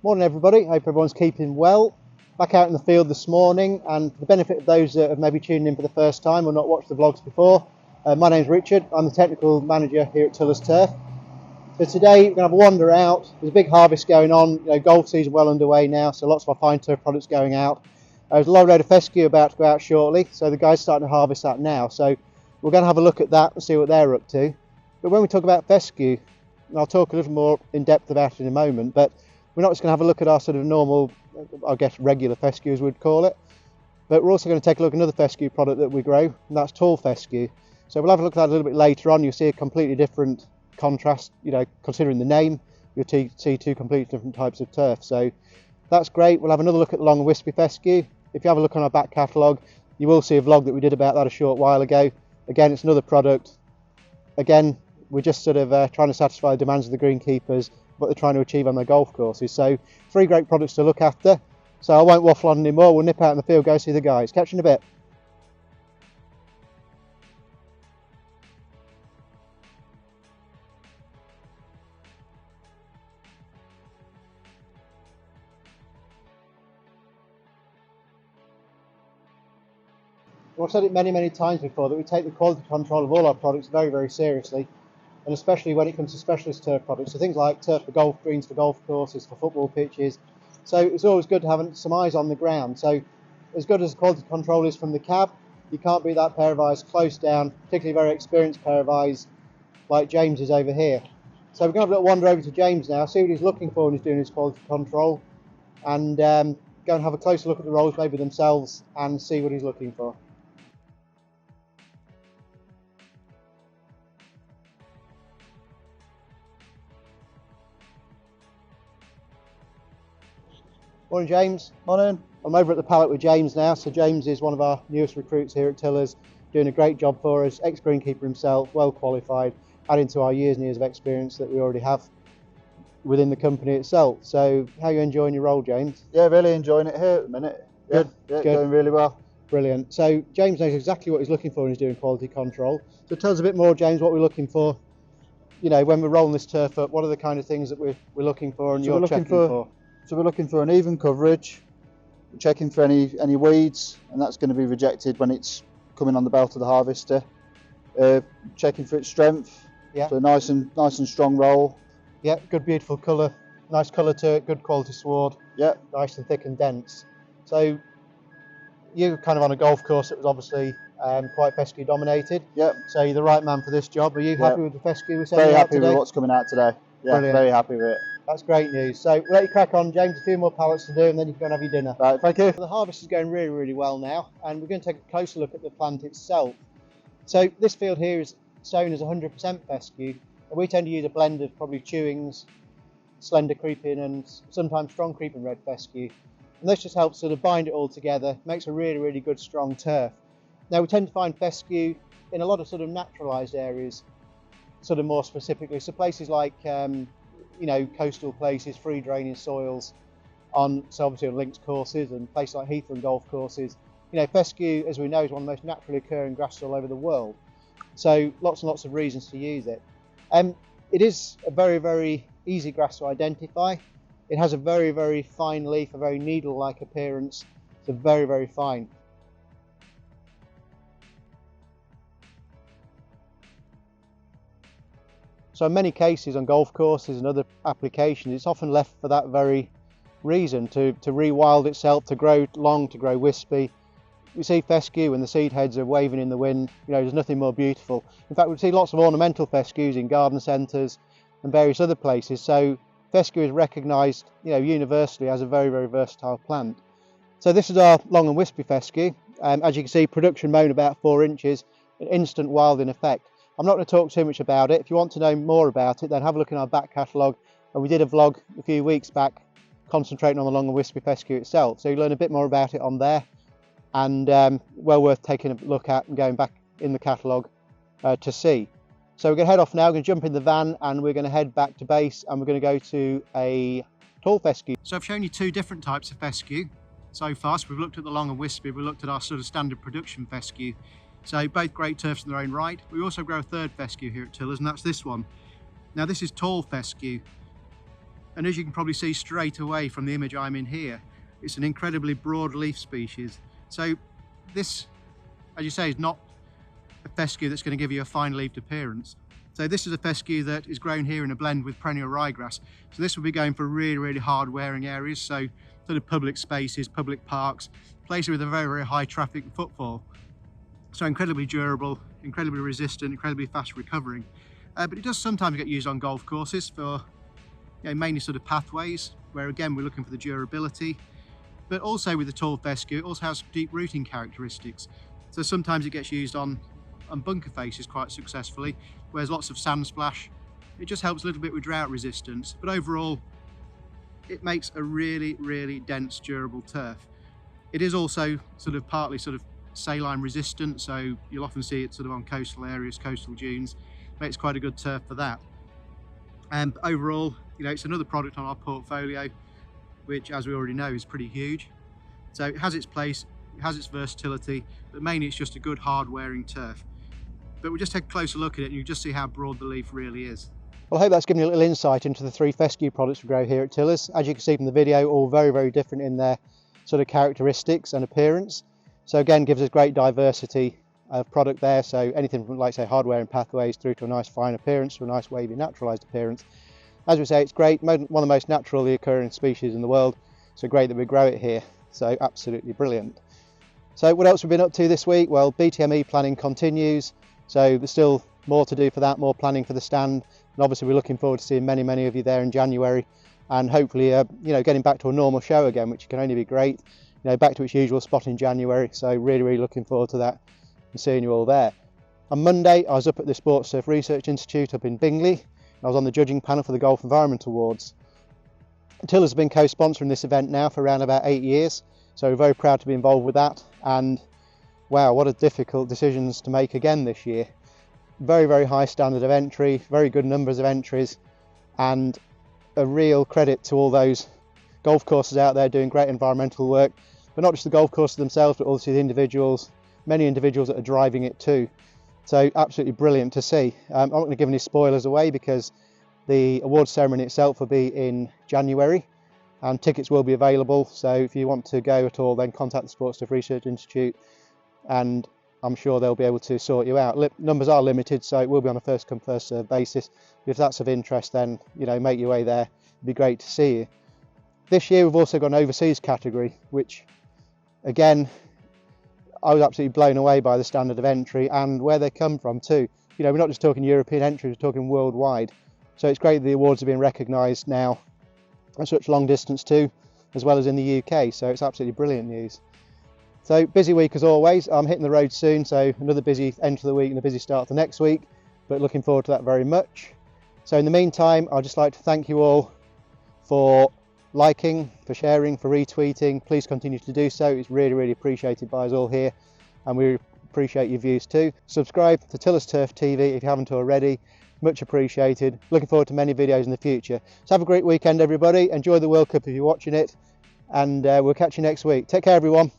Morning everybody, hope everyone's keeping well. Back out in the field this morning, and for the benefit of those that have maybe tuned in for the first time or not watched the vlogs before, my name's Richard, I'm the technical manager here at Tiller's Turf. So today we're going to have a wander out. There's a big harvest going on, golf season well underway now, so lots of our fine turf products going out. There's a load of fescue about to go out shortly, so the guys are starting to harvest that now. So we're going to have a look at that and see what they're up to. But when we talk about fescue, and I'll talk a little more in depth about it in a moment, but we're not just going to have a look at our sort of normal, I guess regular fescue as we'd call it, but we're also going to take a look at another fescue product that we grow, and that's tall fescue. So we'll have a look at that a little bit later on. You'll see a completely different contrast, considering the name, you'll see two completely different types of turf. So that's great. We'll have another look at the long and wispy fescue. If you have a look on our back catalogue, you will see a vlog that we did about that a short while ago. Again, it's another product. Again, we're just sort of trying to satisfy the demands of the greenkeepers, what they're trying to achieve on their golf courses. So 3 great products to look after. So I won't waffle on anymore. We'll nip out in the field, go see the guys. Catch you in a bit. Well, I've said it many times before that we take the quality control of all our products very seriously, and especially when it comes to specialist turf products, so things like turf for golf greens, for golf courses, for football pitches. So it's always good to have some eyes on the ground. So as good as the quality control is from the cab, you can't beat that pair of eyes close down, particularly a very experienced pair of eyes like James is over here. So we're going to have a little wander over to James now, see what he's looking for when he's doing his quality control, and go and have a closer look at the rolls maybe themselves and see what he's looking for. Morning James. Morning. I'm over at the pallet with James now. So James is one of our newest recruits here at Tiller's, doing a great job for us, ex-greenkeeper himself, well qualified, adding to our years and years of experience that we already have within the company itself. So how are you enjoying your role, James? Yeah, really enjoying it here at the minute. Yeah, Good. Going really well. Brilliant. So James knows exactly what he's looking for when he's doing quality control. So tell us a bit more, James, what we're looking for. When we're rolling this turf up, what are the kind of things that we're looking for and you're checking for? So we're looking for an even coverage, we're checking for any weeds, and that's going to be rejected when it's coming on the belt of the harvester. Checking for its strength, so nice and strong roll. Yeah, good beautiful colour, nice colour to it, good quality sward. Yeah, nice and thick and dense. So you're kind of on a golf course that was obviously quite fescue dominated. Yeah. So you're the right man for this job. Are you happy with the fescue we're sending very out happy today? with what's coming out today. Yeah, brilliant. Very happy with it. That's great news. So we'll let you crack on, James. A few more pallets to do, and then you can go and have your dinner. Right, thank you. The harvest is going really well now, and we're going to take a closer look at the plant itself. So this field here is sown as 100% fescue, and we tend to use a blend of probably chewings, slender creeping, and sometimes strong creeping red fescue. And this just helps sort of bind it all together, makes a really good strong turf. Now we tend to find fescue in a lot of sort of naturalised areas, sort of more specifically. So places like coastal places, free draining soils, so obviously on links courses and places like Heathland golf courses. Fescue, as we know, is one of the most naturally occurring grasses all over the world. So lots and lots of reasons to use it. It is a very easy grass to identify. It has a very fine leaf, a very needle-like appearance. So very fine. So in many cases on golf courses and other applications, it's often left for that very reason, to rewild itself, to grow long, to grow wispy. You see fescue when the seed heads are waving in the wind, there's nothing more beautiful. In fact, we see lots of ornamental fescues in garden centres and various other places. So fescue is recognised, universally as a very versatile plant. So this is our long and wispy fescue. As you can see, production mown about 4 inches, an instant wilding effect. I'm not going to talk too much about it. If you want to know more about it, then have a look in our back catalogue. And we did a vlog a few weeks back concentrating on the long and wispy fescue itself. So you learn a bit more about it on there, and well worth taking a look at and going back in the catalogue to see. So we're going to head off now, we're going to jump in the van and we're going to head back to base, and we're going to go to a tall fescue. So I've shown you 2 different types of fescue so far. So we've looked at the long and wispy, we've looked at our sort of standard production fescue. So both great turfs in their own right. We also grow a third fescue here at Tiller's, and that's this one. Now this is tall fescue. And as you can probably see straight away from the image I'm in here, it's an incredibly broad leaf species. So this, as you say, is not a fescue that's going to give you a fine leafed appearance. So this is a fescue that is grown here in a blend with perennial ryegrass. So this will be going for really, really hard wearing areas. So sort of public spaces, public parks, places with a very, very high traffic and footfall. So incredibly durable, incredibly resistant, incredibly fast recovering. But it does sometimes get used on golf courses for mainly sort of pathways, where again we're looking for the durability. But also with the tall fescue, it also has deep rooting characteristics. So sometimes it gets used on bunker faces quite successfully, where there's lots of sand splash. It just helps a little bit with drought resistance, but overall it makes a really, really dense, durable turf. It is also sort of partly sort of saline resistant, so you'll often see it sort of on coastal areas, coastal dunes. Makes quite a good turf for that. And overall, it's another product on our portfolio, which, as we already know, is pretty huge. So it has its place, it has its versatility, but mainly it's just a good hard wearing turf. But we'll just take a closer look at it and you just see how broad the leaf really is. Well, I hope that's given you a little insight into the 3 fescue products we grow here at Tillers. As you can see from the video, all very, very different in their sort of characteristics and appearance. So again, gives us great diversity of product there. So anything from, like say, hard wearing pathways through to a nice fine appearance, to a nice wavy naturalised appearance. As we say, it's great, one of the most naturally occurring species in the world. So great that we grow it here. So absolutely brilliant. So what else have we been up to this week? Well, BTME planning continues. So there's still more to do for that, more planning for the stand. And obviously we're looking forward to seeing many, many of you there in January. And hopefully, getting back to a normal show again, which can only be great. Back to its usual spot in January. So really, really looking forward to that and seeing you all there. On Monday, I was up at the Sports Surf Research Institute up in Bingley. I was on the judging panel for the Golf Environment Awards. Tillers have been co-sponsoring this event now for around about 8 years. So we're very proud to be involved with that. And wow, what a difficult decisions to make again this year. Very, very high standard of entry, very good numbers of entries, and a real credit to all those golf courses out there doing great environmental work, but not just the golf courses themselves, but also the individuals, many individuals that are driving it too. So absolutely brilliant to see. I'm not going to give any spoilers away because the awards ceremony itself will be in January and tickets will be available. So if you want to go at all, then contact the Sports Surf Research Institute and I'm sure they'll be able to sort you out. Numbers are limited, so it will be on a first come first served basis. If that's of interest, then make your way there. It'd be great to see you. This year we've also got an overseas category, which again, I was absolutely blown away by the standard of entry and where they come from too. We're not just talking European entries, we're talking worldwide. So it's great that the awards are being recognised now at such long distance too, as well as in the UK. So it's absolutely brilliant news. So busy week as always. I'm hitting the road soon, so another busy end to the week and a busy start to next week, but looking forward to that very much. So in the meantime, I'd just like to thank you all for liking, for sharing, for retweeting. Please continue to do so. It's really, really appreciated by us all here, and we appreciate your views too. Subscribe to Tillers Turf TV if you haven't already. Much appreciated. Looking forward to many videos in the future. So have a great weekend, everybody. Enjoy the World Cup if you're watching it, and we'll catch you next week. Take care, everyone.